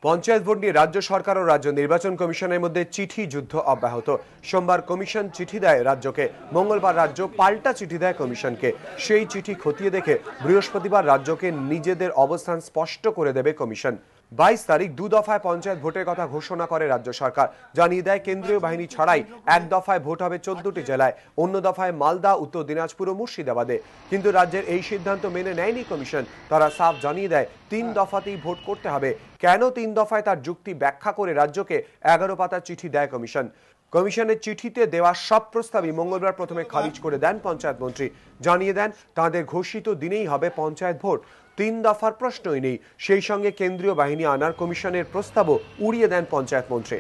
Panchayat vote নিয়ে রাজ্য সরকার ও রাজ্য নির্বাচন কমিশনের মধ্যে চিঠি যুদ্ধ অব্যাহত। সোমবার কমিশন চিঠি দেয় রাজ্যকে, মঙ্গলবার রাজ্য পাল্টা চিঠি দেয় কমিশনকে। সেই চিঠি খতিয়ে দেখে বৃহস্পতিবার রাজ্যকে নিজেদের অবস্থান স্পষ্ট করে দেবে কমিশন। 22 তারিখ 2 দফায় পঞ্চায়েত ভোটের কথা ঘোষণা করে রাজ্য সরকার। জানিয়ে দেয় কেন্দ্রীয় বাহিনী ছাড়াই এক দফায় ভোট হবে 14টি জেলায়, অন্য দফায় মালদা, উত্তর দিনাজপুর ও মুর্শিদাবাদে। কিন্তু রাজ্যের এই সিদ্ধান্ত মেনে নেয়নি কমিশন। তারা সাফ জানিয়ে দেয় 3 দফাতেই ভোট করতে হবে। কেন 3 দফায় তার যুক্তি ব্যাখ্যা করে রাজ্যকে 11 পাতার চিঠি দেয় কমিশন। কমিশনের চিঠিতে দেওয়া সব প্রস্তাবই মঙ্গলবার প্রথমে খারিজ করে দেন পঞ্চায়েত মন্ত্রী। জানিয়ে দেন তাদের ঘোষিত দিনেই হবে পঞ্চায়েত ভোট, 3 দফার প্রশ্নই নেই। সেই সঙ্গে কেন্দ্রীয় বাহিনী আনার কমিশনের প্রস্তাবও উড়িয়ে দেন পঞ্চায়েত মন্ত্রী।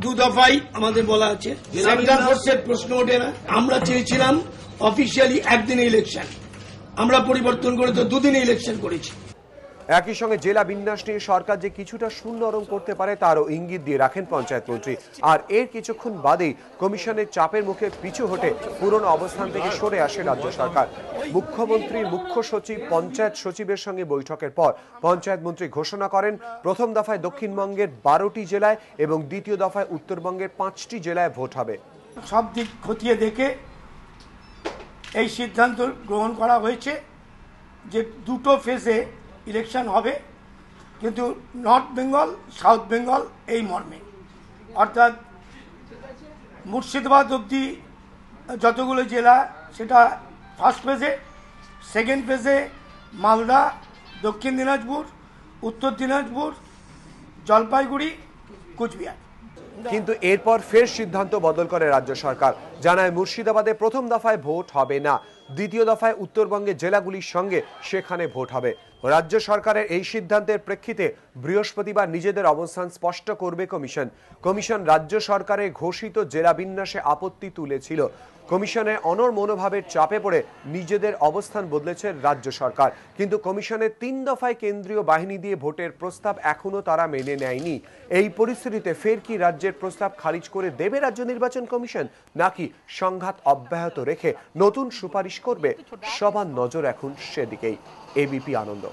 দু দফাই আমাদের বলা আছে, সেন্ট্রাল ফোর্সের প্রশ্ন ওঠে না। আমরা চেয়েছিলাম অফিসিয়ালি একদিনে ইলেকশন, আমরা পরিবর্তন করে তো 2 দিনে ইলেকশন করেছি। একই সঙ্গে জেলা বিন্যাস নিয়ে সরকার যে কিছুটা সুনরম করতে পারে তারও ইঙ্গিত দিয়ে রাখেন পঞ্চায়েত মন্ত্রী। আর এর কিছুক্ষণ বাদেই কমিশনের চাপের মুখে পিছু হটে পুরনো অবস্থান থেকে সরে আসে রাজ্য সরকার। মুখ্যমন্ত্রীর মুখ্য সচিব পঞ্চায়েত সচিবের সঙ্গে বৈঠকের পর পঞ্চায়েত মন্ত্রী ঘোষণা করেন, প্রথম দফায় দক্ষিণবঙ্গের 12টি জেলায় এবং দ্বিতীয় দফায় উত্তরবঙ্গের 5টি জেলায় ভোট হবে। সব দিক খতিয়ে দেখে এই সিদ্ধান্ত গ্রহণ করা হয়েছে যে 2টো ফেজে ইলেকশন হবে, কিন্তু নর্থ বেঙ্গল, সাউথ বেঙ্গল এই মর্মে, অর্থাৎ মুর্শিদাবাদ অবধি যতগুলো জেলা সেটা ফার্স্ট ফেজে, সেকেন্ড ফেজে মালদা, দক্ষিণ দিনাজপুর, উত্তর দিনাজপুর, জলপাইগুড়ি, কুচবিহার। কিন্তু এরপর ফের সিদ্ধান্ত বদল করে রাজ্য সরকার। জানায় মুর্শিদাবাদে প্রথম দফায় ভোট হবে না, দ্বিতীয় দফায় উত্তরবঙ্গের জেলাগুলির সঙ্গে সেখানে ভোট হবে। রাজ্য সরকারের এই সিদ্ধান্তের প্রেক্ষিতে বৃহস্পতিবার নিজেদের অবস্থান স্পষ্ট করবে কমিশন। কমিশন রাজ্য সরকারের ঘোষিত জেলা বিন্যাসে আপত্তি তুলেছিল। কমিশনের অনড় মনোভাবের চাপে পড়ে নিজেদের অবস্থান বদলেছে রাজ্য সরকার। কিন্তু কমিশনের 3 দফায় কেন্দ্রীয় বাহিনী দিয়ে ভোটের প্রস্তাব এখনো তারা মেনে নেয়নি। এই পরিস্থিতিতে ফের কি রাজ্যের প্রস্তাব খারিজ করে দেবে রাজ্য নির্বাচন কমিশন, নাকি সংঘাত অব্যাহত রেখে নতুন সুপারিশ করবে? সবার নজর এখন সেদিকেই। এবিপি আনন্দ।